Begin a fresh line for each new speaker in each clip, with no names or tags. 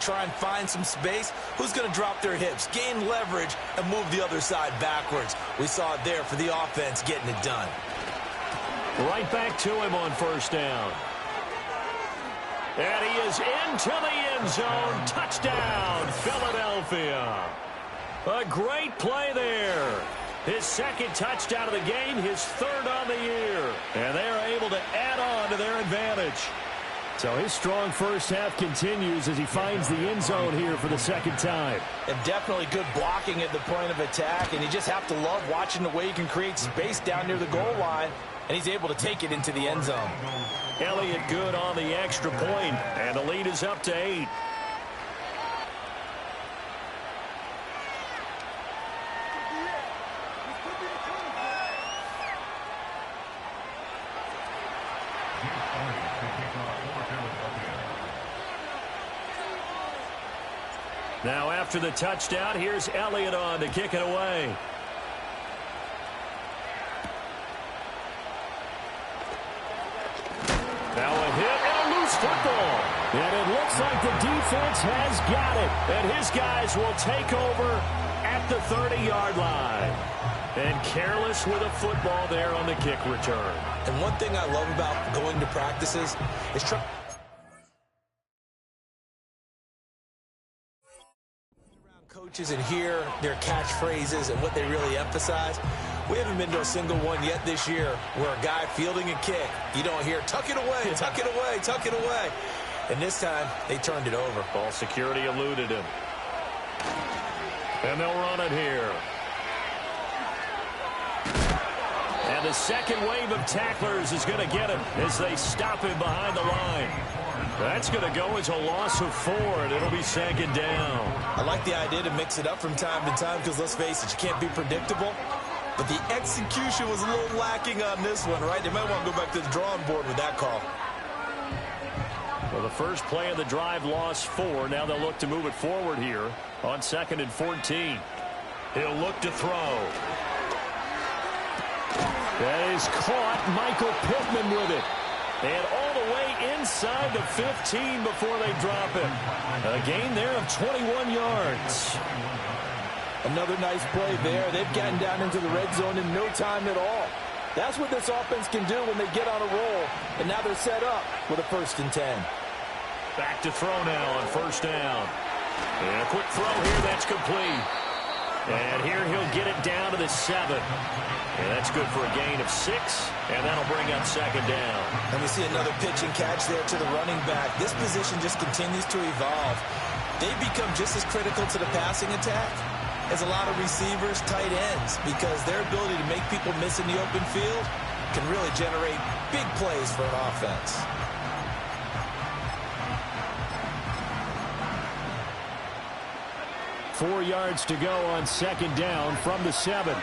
Try and find some space. Who's going to drop their hips, gain leverage, and move the other side backwards? We saw it there for the offense getting it done.
Right back to him on first down. And he is into the end zone. Touchdown, Philadelphia. A great play there. His second touchdown of the game, his third on the year. And they are able to add on to their advantage. So his strong first half continues as he finds the end zone here for the second time.
And definitely good blocking at the point of attack. And you just have to love watching the way he can create space down near the goal line. And he's able to take it into the end zone.
Elliott good on the extra point, and the lead is up to 8. Now after the touchdown, here's Elliott on to kick it away. Now a hit and a loose football. And it looks like the defense has got it. And his guys will take over at the 30-yard line. And careless with a football there on the kick return.
And one thing I love about going to practices is trying coaches and hear their catchphrases and what they really emphasize. We haven't been to a single one yet this year where a guy fielding a kick, you don't hear, tuck it away, tuck it away, tuck it away. And this time, they turned it over.
Ball security eluded him. And they'll run it here. And the second wave of tacklers is going to get him as they stop him behind the line. That's going to go as a loss of 4, and it'll be second down.
I like the idea to mix it up from time to time because, let's face it, you can't be predictable. But the execution was a little lacking on this one, right? They might want to go back to the drawing board with that call.
Well, the first play of the drive lost 4. Now they'll look to move it forward here on 2nd and 14. He'll look to throw. That is caught. Michael Pittman with it. And all the way inside the 15 before they drop him. A gain there of 21 yards.
Another nice play there. They've gotten down into the red zone in no time at all. That's what this offense can do when they get on a roll. And now they're set up with a 1st and 10.
Back to throw now on first down. And a quick throw here. That's complete. And here he'll get it down to the 7. And that's good for a gain of 6. And that'll bring up second down.
And we see another pitch and catch there to the running back. This position just continues to evolve. They become just as critical to the passing attack as a lot of receivers, tight ends, because their ability to make people miss in the open field can really generate big plays for an offense.
Four yards to go on second down from the 7.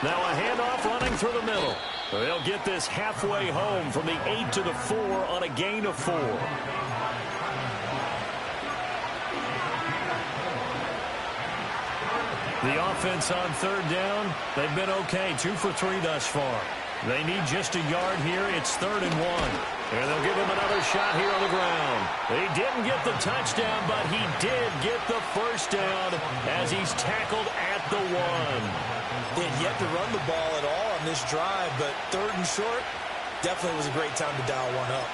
Now a handoff running through the middle. They'll get this halfway home from the 8 to the 4 on a gain of 4. The offense on third down, they've been okay. 2 for 3 thus far. They need just a yard here. It's 3rd and 1. And they'll give him another shot here on the ground. He didn't get the touchdown, but he did get the first down as he's tackled at the 1.
They had yet to run the ball at all on this drive, but 3rd and short definitely was a great time to dial one up.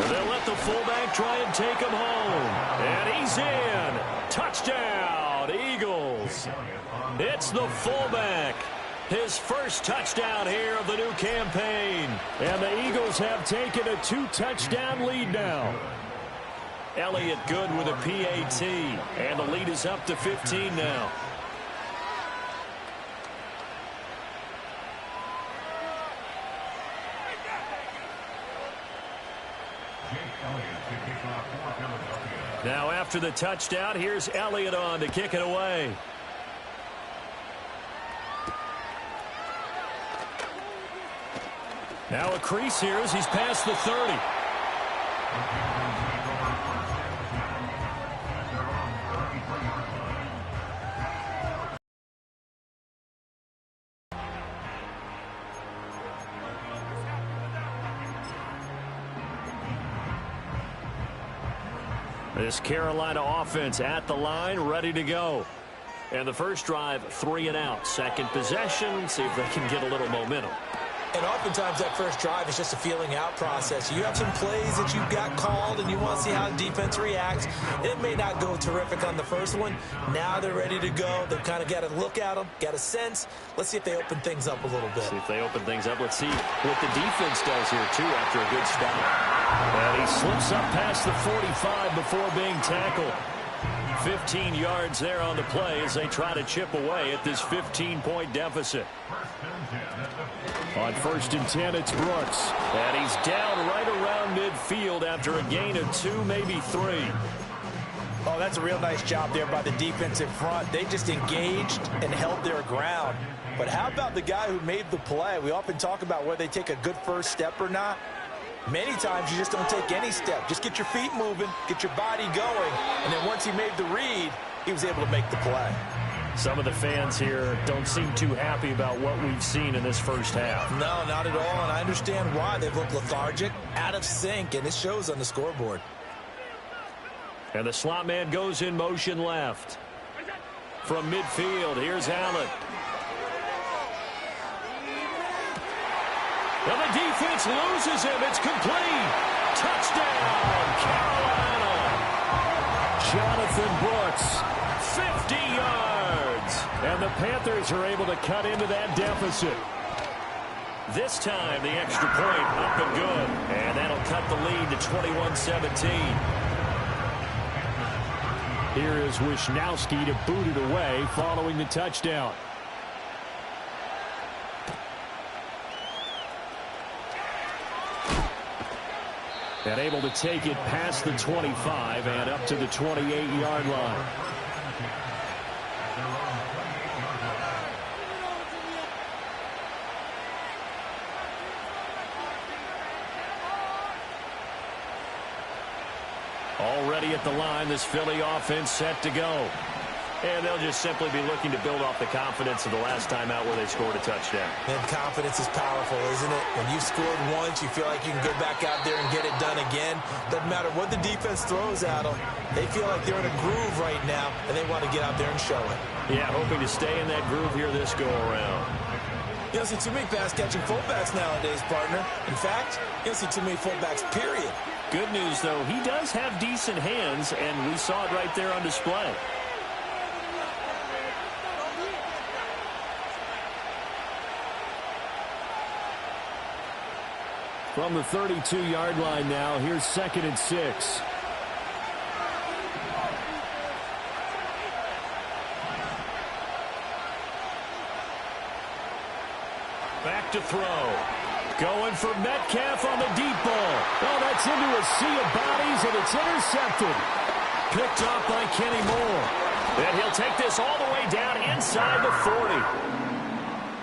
They'll let the fullback try and take him home. And he's in. Touchdown, Eagles. It's the fullback. His first touchdown here of the new campaign. And the Eagles have taken a 2-touchdown lead now. Elliott good with a PAT. And the lead is up to 15 now. Now after the touchdown, here's Elliott on to kick it away. Now a crease here as he's past the 30. This Carolina offense at the line, ready to go. And the first drive, 3 and out. Second possession, see if they can get a little momentum.
And oftentimes that first drive is just a feeling out process. You have some plays that you've got called and you want to see how the defense reacts. It may not go terrific on the first one. Now they're ready to go. They've kind of got to look at them, got a sense. Let's see if they open things up a little bit.
See if they open things up. Let's see what the defense does here, too, after a good stop. And he slips up past the 45 before being tackled. 15 yards there on the play as they try to chip away at this 15-point deficit. On 1st and 10, it's Brooks. And he's down right around midfield after a gain of 2, maybe 3.
Oh, that's a real nice job there by the defensive front. They just engaged and held their ground. But how about the guy who made the play? We often talk about whether they take a good first step or not. Many times you just don't take any step. Just get your feet moving, get your body going, and then once he made the read, he was able to make the play.
Some of the fans here don't seem too happy about what we've seen in this first half.
No, not at all, and I understand why. They've looked lethargic, out of sync, and it shows on the scoreboard.
And the slot man goes in motion left. From midfield, here's Allen. And the defense loses him. It's complete. Touchdown, Carolina. Jonathan Brooks, 50 yards. And the Panthers are able to cut into that deficit. This time, the extra point up and good. And that'll cut the lead to 21-17. Here is Wisnowski to boot it away following the touchdown. And able to take it past the 25 and up to the 28-yard line. Already at the line, this Philly offense set to go. And they'll just simply be looking to build off the confidence of the last time out where they scored a touchdown.
And confidence is powerful, isn't it? When you've scored once, you feel like you can go back out there and get it done again. Doesn't matter what the defense throws at them. They feel like they're in a groove right now, and they want to get out there and show it.
Yeah, hoping to stay in that groove here this go-around.
You don't see too many pass-catching fullbacks nowadays, partner. In fact, you don't see too many fullbacks, period.
Good news, though, he does have decent hands, and we saw it right there on display. From the 32-yard line now, here's 2nd and 6. Back to throw. Going for Metcalf on the deep ball. Oh, that's into a sea of bodies, and it's intercepted. Picked up by Kenny Moore. And he'll take this all the way down inside the 40.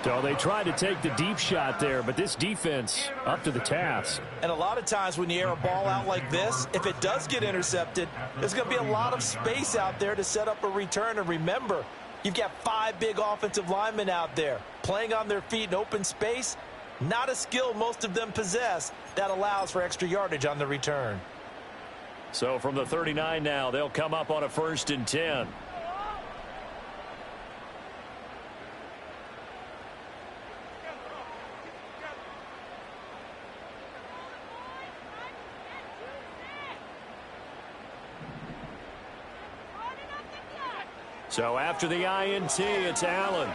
So they tried to take the deep shot there, but this defense up to the task.
And a lot of times when you air a ball out like this, if it does get intercepted, there's going to be a lot of space out there to set up a return. And remember, you've got 5 big offensive linemen out there playing on their feet in open space. Not a skill most of them possess that allows for extra yardage on the return.
So from the 39 now, they'll come up on a 1st and 10. So after the INT, it's Allen.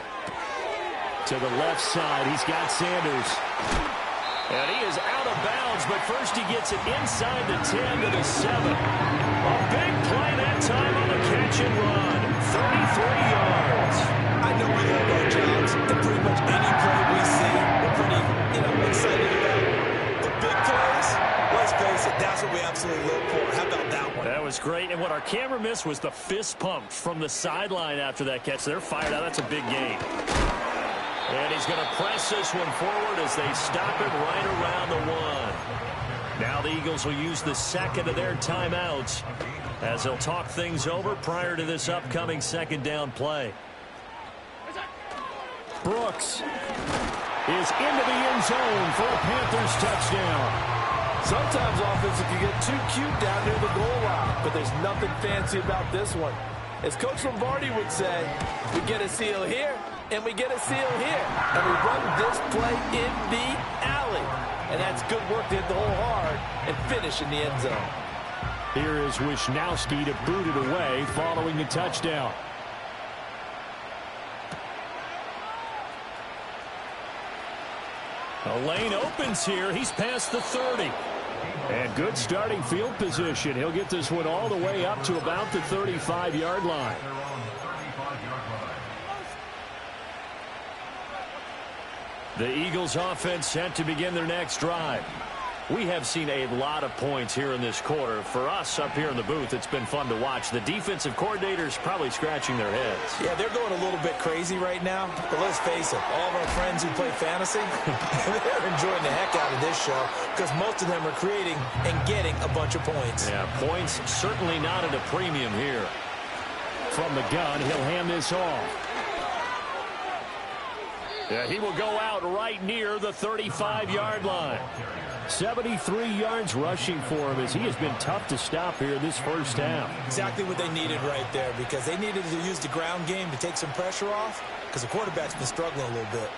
To the left side, he's got Sanders. And he is out of bounds, but first he gets it inside the 10 to the 7. A big play that time on the catch and run. 33 yards.
I know we love our jobs, and pretty much any play we see, we're pretty, excited about. The big plays, let's face it, that's what we absolutely look for. How about that one?
That was great, and what our camera missed was the fist pump from the sideline after that catch. They're fired out. That's a big gain. And he's going to press this one forward as they stop it right around the 1. Now the Eagles will use the second of their timeouts as they'll talk things over prior to this upcoming 2nd down play. Brooks is into the end zone for a Panthers touchdown.
Sometimes offense can get too cute down near the goal line,
but there's nothing fancy about this one. As Coach Lombardi would say, we get a seal here, and we get a seal here. And we run this play in the alley. And that's good work to hit the hole hard and finish in the end zone.
Here is Wisnowski to boot it away following the touchdown. The lane opens here. He's past the 30. And good starting field position. He'll get this one all the way up to about the 35-yard line. The Eagles offense set to begin their next drive. We have seen a lot of points here in this quarter. For us up here in the booth, it's been fun to watch. The defensive coordinators probably scratching their heads.
Yeah, they're going a little bit crazy right now. But let's face it, all of our friends who play fantasy, they're enjoying the heck out of this show because most of them are creating and getting a bunch of points.
Yeah, points certainly not at a premium here. From the gun, he'll hand this off. Yeah, he will go out right near the 35-yard line. 73 yards rushing for him as he has been tough to stop here this first half.
Exactly what they needed right there because they needed to use the ground game to take some pressure off because the quarterback's been struggling a little bit.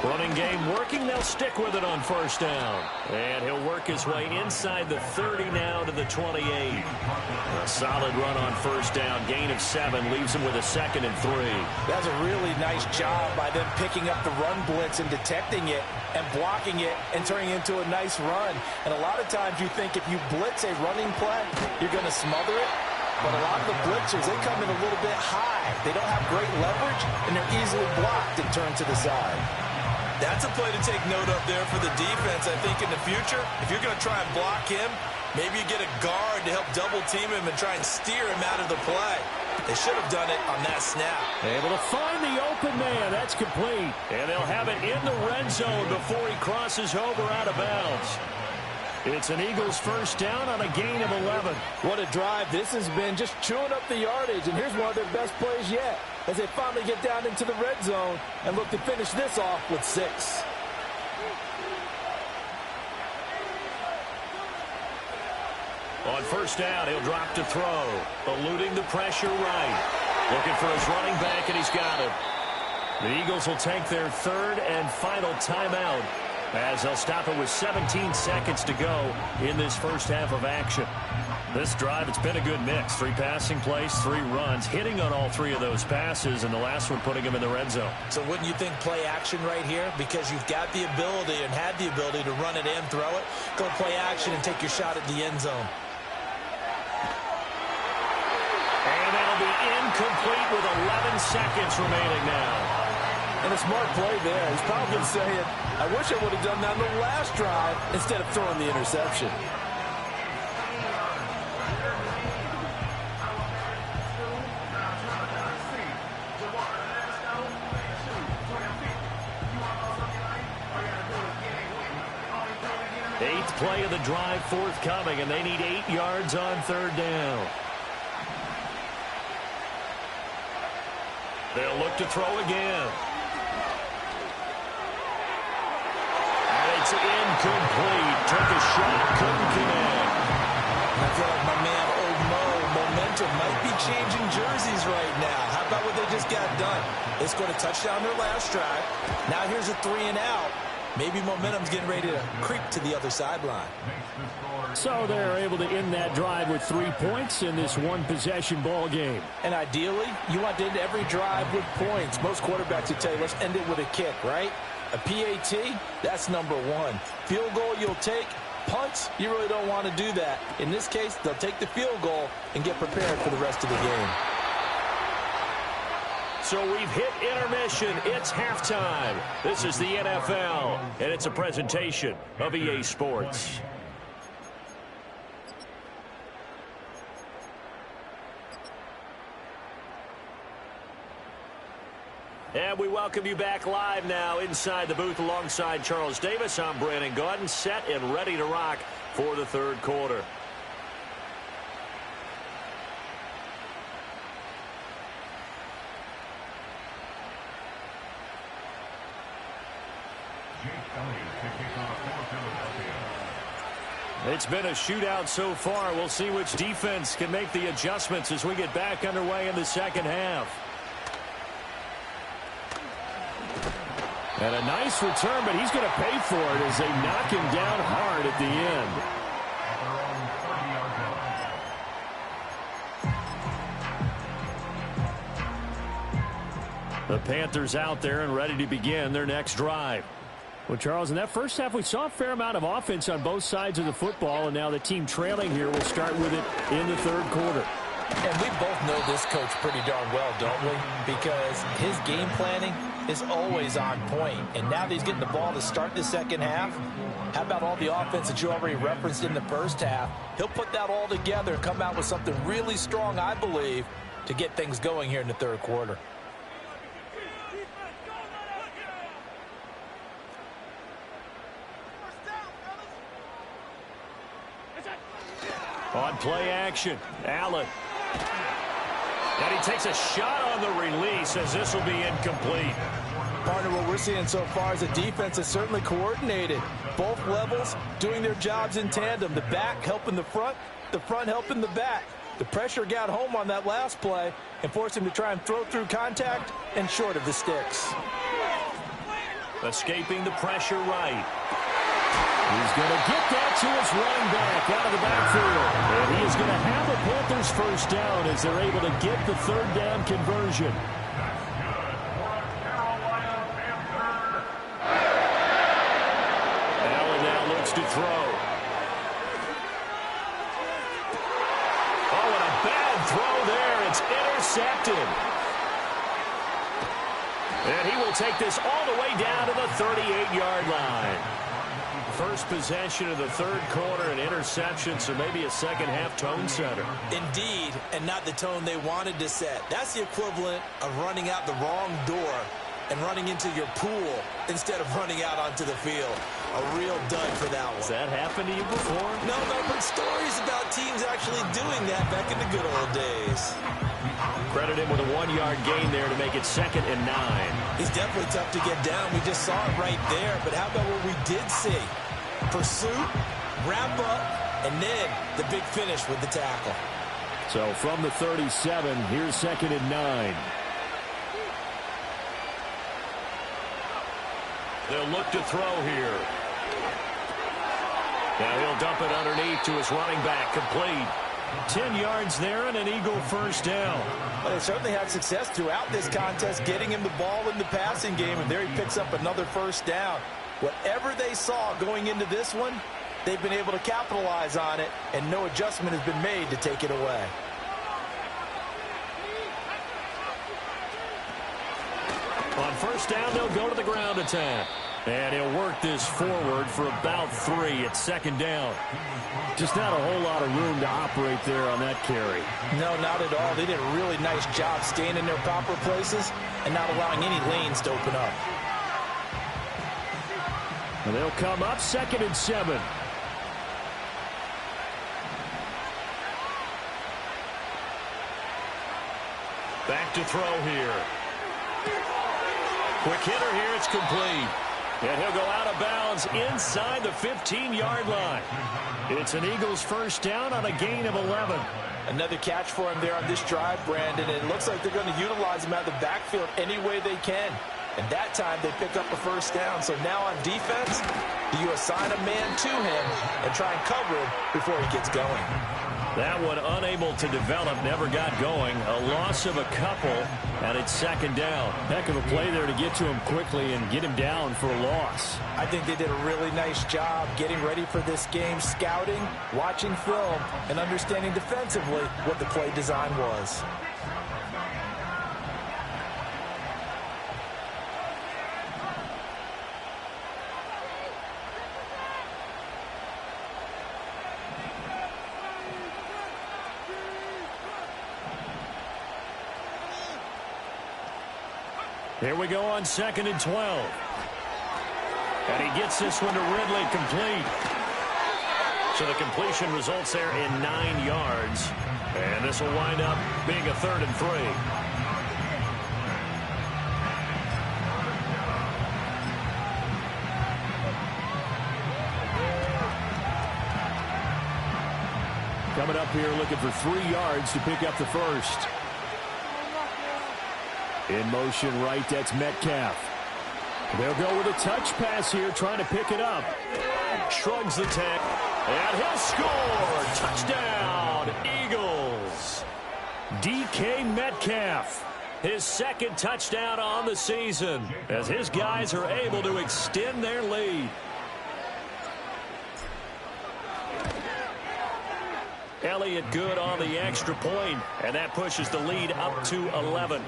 Running game working. They'll stick with it on first down. And he'll work his way inside the 30 now to the 28. A solid run on first down. Gain of 7 leaves him with a 2nd and 3.
That's a really nice job by them picking up the run blitz and detecting it and blocking it and turning it into a nice run. And a lot of times you think if you blitz a running play, you're going to smother it. But a lot of the blitzers, they come in a little bit high. They don't have great leverage, and they're easily blocked and turned to the side. That's a play to take note of there for the defense, I think, in the future. If you're going to try and block him, maybe you get a guard to help double-team him and try and steer him out of the play. They should have done it on that snap.
Able to find the open man. That's complete. And they'll have it in the red zone before he crosses over out of bounds. It's an Eagles first down on a gain of 11.
What a drive this has been, just chewing up the yardage. And here's one of their best plays yet as they finally get down into the red zone and look to finish this off with 6.
On first down, he'll drop to throw. Eluding the pressure right. Looking for his running back, and he's got him. The Eagles will take their 3rd and final timeout as they'll stop it with 17 seconds to go in this first half of action. This drive, it's been a good mix. 3 passing plays, 3 runs, hitting on all 3 of those passes, and the last one putting him in the red zone.
So wouldn't you think play action right here? Because you've got the ability and had the ability to run it and throw it. Go play action and take your shot at the end zone.
And that'll be incomplete with 11 seconds remaining now.
And a smart play there. He's probably saying, I wish I would have done that in the last drive instead of throwing the interception.
Eighth play of the drive forthcoming, and they need 8 yards on 3rd down. They'll look to throw again. It's incomplete. Took a shot, couldn't connect.
I feel like my man, Old Mo, momentum might be changing jerseys right now. How about what they just got done? They scored a touchdown their last drive. Now here's a 3 and out. Maybe momentum's getting ready to creep to the other sideline.
So they're able to end that drive with 3 points in this one-possession ball game.
And ideally, you want to end every drive with points. Most quarterbacks would tell you, let's end it with a kick, right? A PAT, that's number 1. Field goal you'll take. Punts, you really don't want to do that. In this case, they'll take the field goal and get prepared for the rest of the game.
So we've hit intermission. It's halftime. This is the NFL, and it's a presentation of EA Sports. And we welcome you back live now inside the booth alongside Charles Davis. I'm Brandon Gaudin, set and ready to rock for the 3rd quarter. It's been a shootout so far. We'll see which defense can make the adjustments as we get back underway in the second half. And a nice return, but he's going to pay for it as they knock him down hard at the end. The Panthers out there and ready to begin their next drive. Well, Charles, in that first half, we saw a fair amount of offense on both sides of the football, and now the team trailing here will start with it in the third quarter.
And we both know this coach pretty darn well, don't we? Because his game planning is always on point. And now that he's getting the ball to start the second half, how about all the offense that you already referenced in the first half? He'll put that all together and come out with something really strong, I believe, to get things going here in the third quarter.
On play action, Allen. And he takes a shot on the release as this will be incomplete.
Partner, what we're seeing so far is a defense that's certainly coordinated. Both levels doing their jobs in tandem. The back helping the front helping the back. The pressure got home on that last play and forced him to try and throw through contact and short of the sticks.
Escaping the pressure right. He's going to get that to his running back out of the backfield. And he is going to have the Panthers first down as they're able to get the third down conversion. Allen now looks to throw. Oh, and a bad throw there. It's intercepted. And he will take this all the way down to the 38-yard line. First possession of the third quarter, an interception, so maybe a second-half tone setter.
Indeed, and not the tone they wanted to set. That's the equivalent of running out the wrong door and running into your pool instead of running out onto the field. A real dud for that one.
Has that happened to you before?
No, but stories about teams actually doing that back in the good old days.
Credit him with a 1-yard gain there to make it 2nd and 9.
He's definitely tough to get down. We just saw it right there. But how about what we did see? Pursuit, wrap up, and then the big finish with the tackle.
So from the 37, here's 2nd and 9. They'll look to throw here. Now he'll dump it underneath to his running back, complete. 10 yards there and an Eagle first down.
Well, they certainly had success throughout this contest getting him the ball in the passing game, and there he picks up another first down. Whatever they saw going into this one, they've been able to capitalize on it, and no adjustment has been made to take it away.
On first down, they'll go to the ground attack. And he'll work this forward for about 3 at 2nd down. Just not a whole lot of room to operate there on that carry.
No, not at all. They did a really nice job staying in their proper places and not allowing any lanes to open up.
And they'll come up 2nd and 7. Back to throw here. Quick hitter here, it's complete. And he'll go out of bounds inside the 15-yard line. It's an Eagles first down on a gain of 11.
Another catch for him there on this drive, Brandon. And it looks like they're going to utilize him out of the backfield any way they can. And that time they pick up a first down. So now on defense, do you assign a man to him and try and cover him before he gets going?
That one unable to develop, never got going. A loss of a couple, and it's 2nd down. Heck of a play there to get to him quickly and get him down for a loss.
I think they did a really nice job getting ready for this game, scouting, watching film, and understanding defensively what the play design was.
Here we go on 2nd and 12. And he gets this one to Ridley, complete. So the completion results there in 9 yards. And this will wind up being a 3rd and 3. Coming up here looking for 3 yards to pick up the first. In motion right, that's Metcalf. They'll go with a touch pass here, trying to pick it up. Shrugs the tag, and he'll score. Touchdown, Eagles. DK Metcalf, his 2nd touchdown on the season, as his guys are able to extend their lead. Elliott good on the extra point, and that pushes the lead up to 11.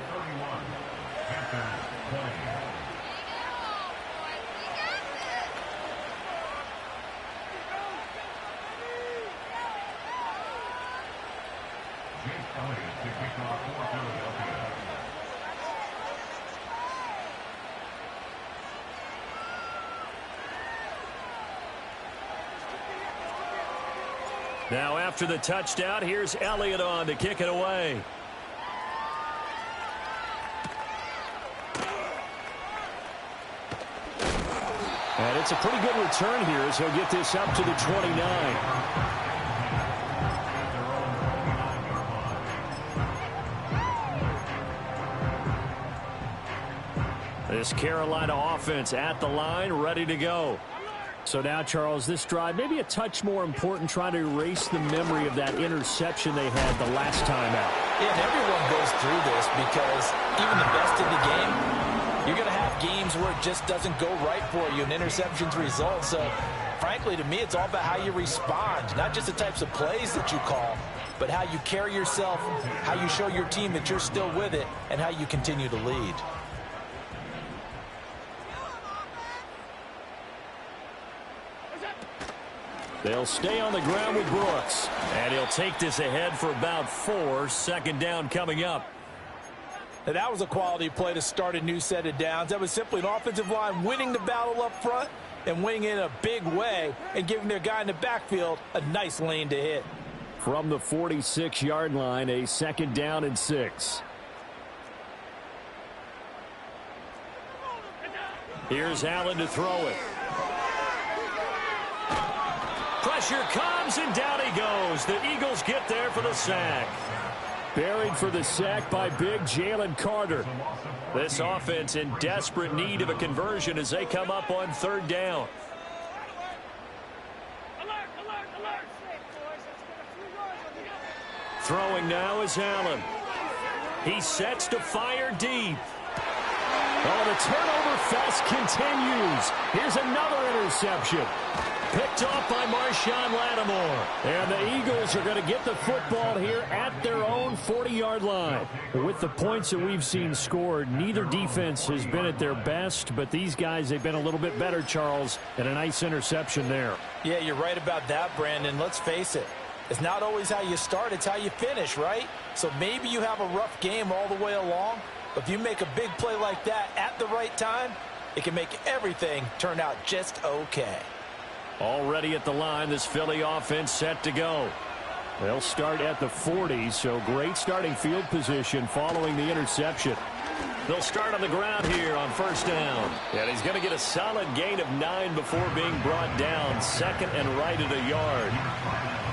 Now after the touchdown, here's Elliott on to kick it away. And it's a pretty good return here as he'll get this up to the 29. This Carolina offense at the line, ready to go. So now, Charles, this drive maybe a touch more important, trying to erase the memory of that interception they had the last time out.
Yeah, and everyone goes through this because even the best in the game, you're going to have games where it just doesn't go right for you and interceptions result. So, frankly, to me, it's all about how you respond, not just the types of plays that you call, but how you carry yourself, how you show your team that you're still with it, and how you continue to lead.
They'll stay on the ground with Brooks. And he'll take this ahead for about 4. 2nd down coming up.
Now, that was a quality play to start a new set of downs. That was simply an offensive line winning the battle up front and winning in a big way and giving their guy in the backfield a nice lane to hit.
From the 46-yard line, a 2nd down and 6. Here's Allen to throw it. Pressure comes, and down he goes. The Eagles get there for the sack. Buried for the sack by big Jalen Carter. This offense in desperate need of a conversion as they come up on 3rd down. Throwing now is Allen. He sets to fire deep. Oh, the turnover fest continues. Here's another interception. Picked off by Marshawn Lattimore. And the Eagles are going to get the football here at their own 40-yard line. With the points that we've seen scored, neither defense has been at their best, but these guys, they've been a little bit better, Charles, and a nice interception there.
Yeah, you're right about that, Brandon. Let's face it. It's not always how you start, it's how you finish, right? So maybe you have a rough game all the way along, but if you make a big play like that at the right time, it can make everything turn out just okay.
Already at the line, this Philly offense set to go. They'll start at the 40, so great starting field position following the interception. They'll start on the ground here on 1st down. And he's going to get a solid gain of 9 before being brought down. 2nd and right at a yard.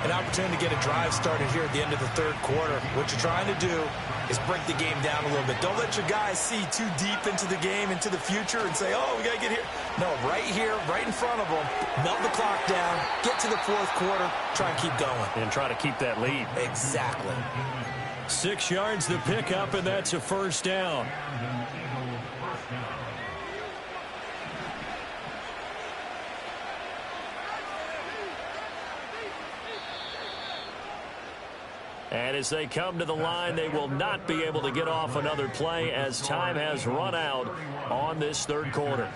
An opportunity to get a drive started here at the end of the 3rd quarter. What you're trying to do is break the game down a little bit. Don't let your guys see too deep into the game, into the future, and say, oh, we got to get here. No, right here, right in front of them, melt the clock down, get to the 4th quarter, try and keep going.
And try to keep that lead.
Exactly.
6 yards to pick up, and that's a 1st down. And as they come to the line, they will not be able to get off another play as time has run out on this 3rd quarter.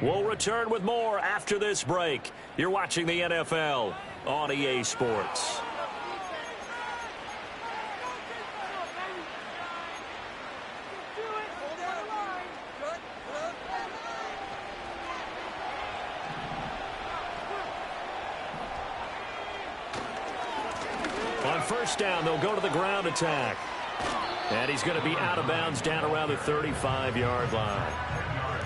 We'll return with more after this break. You're watching the NFL on EA Sports. On 1st down, they'll go to the ground attack. And he's going to be out of bounds down around the 35-yard line.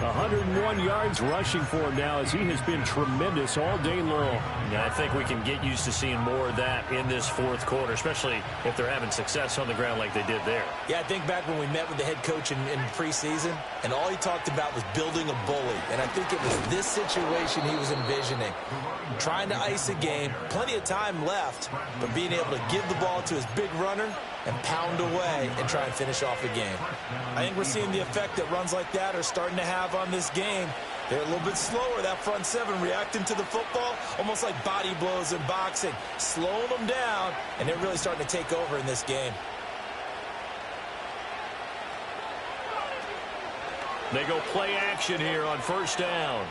101 yards rushing for him now as he has been tremendous all day long.
Yeah, I think we can get used to seeing more of that in this fourth quarter, especially if they're having success on the ground like they did there.
Yeah, I think back when we met with the head coach in preseason, and all he talked about was building a bully. And I think it was this situation he was envisioning. Trying to ice a game, plenty of time left, but being able to give the ball to his big runner and pound away and try and finish off a game. I think we're seeing the effect that runs like that are starting to have on this game. They're a little bit slower, that front seven, reacting to the football, almost like body blows in boxing, slowing them down, and they're really starting to take over in this game.
They go play action here on first down.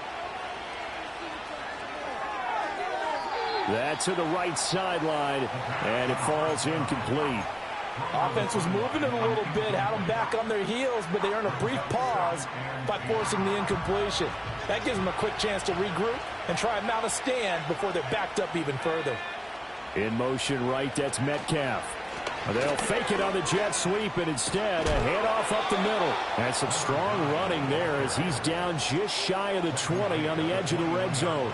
That's to the right sideline, and it falls incomplete.
Offense was moving it a little bit, had them back on their heels, but they earned a brief pause by forcing the incompletion. That gives them a quick chance to regroup and try and mount a stand before they're backed up even further.
In motion right, that's Metcalf. They'll fake it on the jet sweep, and instead a handoff up the middle. And some strong running there as he's down just shy of the 20 on the edge of the red zone.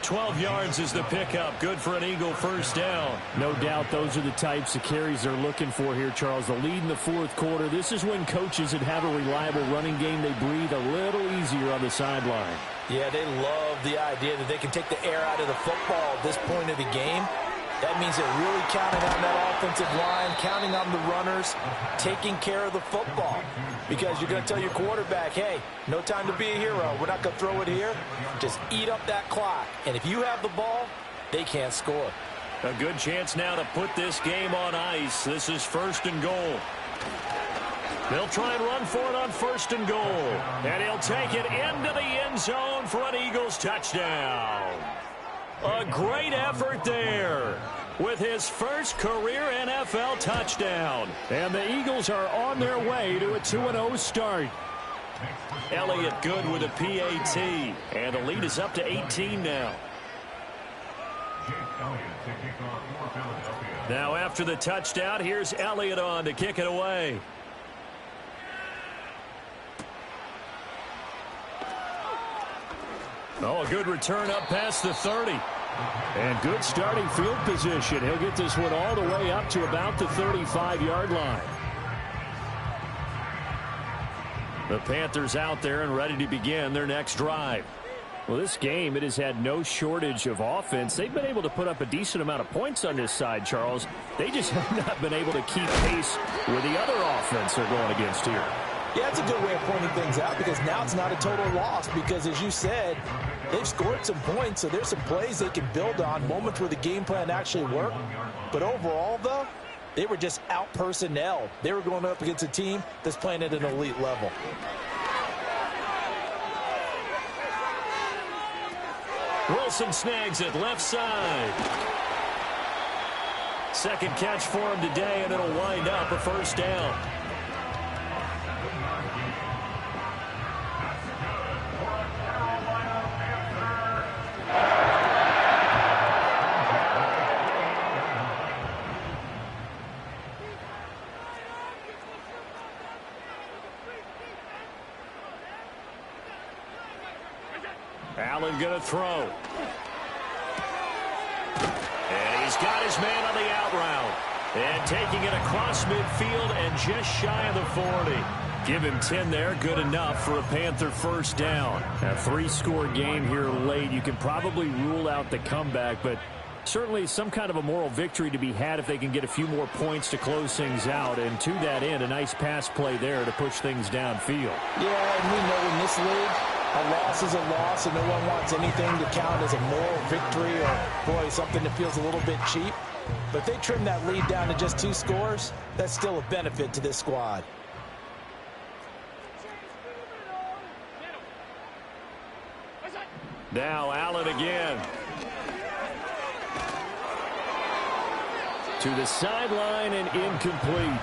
12 yards is the pickup. Good for an Eagle first down.
No doubt those are the types of carries they're looking for here, Charles. The lead in the fourth quarter. This is when coaches that have a reliable running game, they breathe a little easier on the sideline.
Yeah, they love the idea that they can take the air out of the football at this point of the game. That means they're really counting on that offensive line, counting on the runners, taking care of the football. Because you're going to tell your quarterback, hey, no time to be a hero. We're not going to throw it here. Just eat up that clock. And if you have the ball, they can't score.
A good chance now to put this game on ice. This is first and goal. They'll try and run for it on first and goal. And he'll take it into the end zone for an Eagles touchdown. A great effort there with his first career NFL touchdown. And the Eagles are on their way to a 2-0 start. Elliott good with a PAT. And the lead is up to 18 now. Now after the touchdown, here's Elliott on to kick it away. Oh, a good return up past the 30. And good starting field position. He'll get this one all the way up to about the 35-yard line. The Panthers out there and ready to begin their next drive. Well, this game, it has had no shortage of offense. They've been able to put up a decent amount of points on this side, Charles. They just have not been able to keep pace with the other offense they're going against here.
Yeah, that's a good way of pointing things out because now it's not a total loss because, as you said, they've scored some points, so there's some plays they can build on, moments where the game plan actually worked. But overall, though, they were just out-personnel. They were going up against a team that's playing at an elite level.
Wilson snags it left side. Second catch for him today, and it'll wind up a first down. Allen going to throw. And he's got his man on the out route. And taking it across midfield and just shy of the 40. Give him 10 there. Good enough for a Panther first down. A 3-score game here late. You can probably rule out the comeback, but certainly some kind of a moral victory to be had if they can get a few more points to close things out. And to that end, a nice pass play there to push things downfield.
Yeah, and we know in this league, a loss is a loss, and no one wants anything to count as a moral victory or, boy, something that feels a little bit cheap. But if they trim that lead down to just 2 scores, that's still a benefit to this squad.
Now Allen again. To the sideline and incomplete.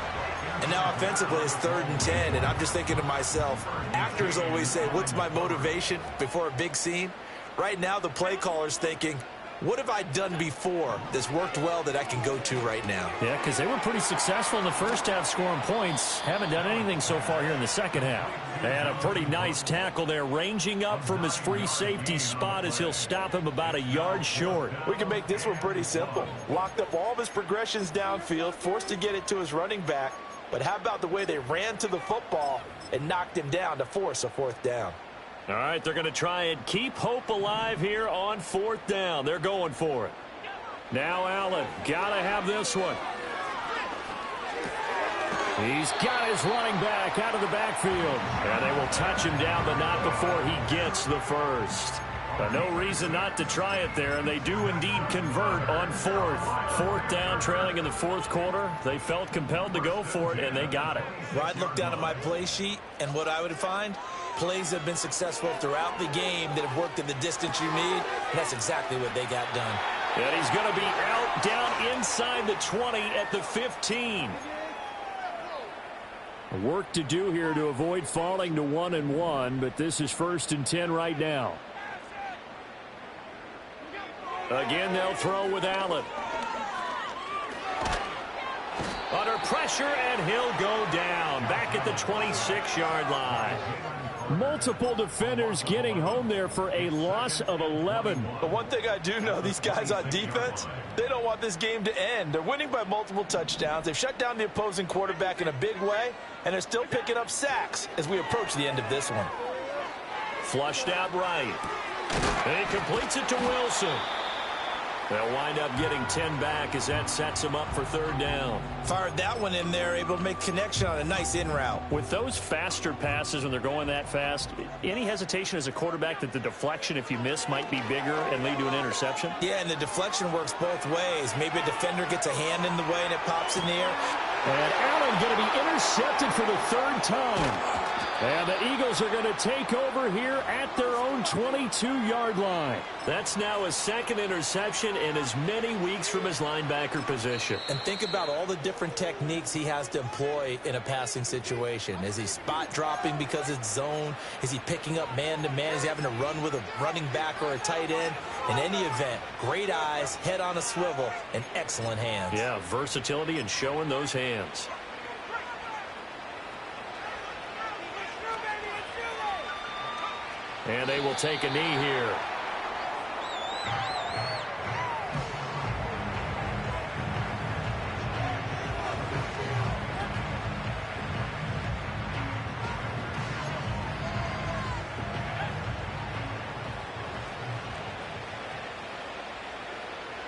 And now offensively it's 3rd and 10, and I'm just thinking to myself, actors always say, what's my motivation before a big scene? Right now the play caller's thinking, What have I done before that's worked well that I can go to right now?
Yeah, because they were pretty successful in the first half scoring points. Haven't done anything so far here in the second half. And a pretty nice tackle there, ranging up from his free safety spot as he'll stop him about a yard short.
We can make this one pretty simple. Locked up all of his progressions downfield, forced to get it to his running back. But how about the way they ran to the football and knocked him down to force a fourth down?
All right, they're going to try and keep hope alive here on fourth down. They're going for it. Now Allen, got to have this one. He's got his running back out of the backfield. And they will touch him down, but not before he gets the first. But no reason not to try it there, and they do indeed convert on fourth down, trailing in the fourth quarter. They felt compelled to go for it, and they got it.
Well, I'd look down at my play sheet, and what I would find, plays have been successful throughout the game that have worked in the distance you need, and that's exactly what they got done.
And he's going to be out down inside the 20 at the 15. Work to do here to avoid falling to 1-1, but this is 1st and 10 right now. Again, they'll throw with Allen. Under pressure, and he'll go down. Back at the 26-yard line. Multiple defenders getting home there for a loss of 11.
But one thing I do know, these guys on defense, they don't want this game to end. They're winning by multiple touchdowns. They've shut down the opposing quarterback in a big way, and they're still picking up sacks as we approach the end of this one.
Flushed out right. And he completes it to Wilson. They'll wind up getting 10 back as that sets them up for 3rd down.
Fired that one in there, able to make connection on a nice in route.
With those faster passes when they're going that fast, any hesitation as a quarterback that the deflection, if you miss, might be bigger and lead to an interception?
Yeah, and the deflection works both ways. Maybe a defender gets a hand in the way and it pops in the air.
And Allen going to be intercepted for the 3rd time. And the Eagles are going to take over here at their own 22-yard line. That's now his 2nd interception in as many weeks from his linebacker position.
And think about all the different techniques he has to employ in a passing situation. Is he spot dropping because it's zone? Is he picking up man-to-man? Is he having to run with a running back or a tight end? In any event, great eyes, head on a swivel, and excellent hands.
Yeah, versatility and showing those hands. And they will take a knee here.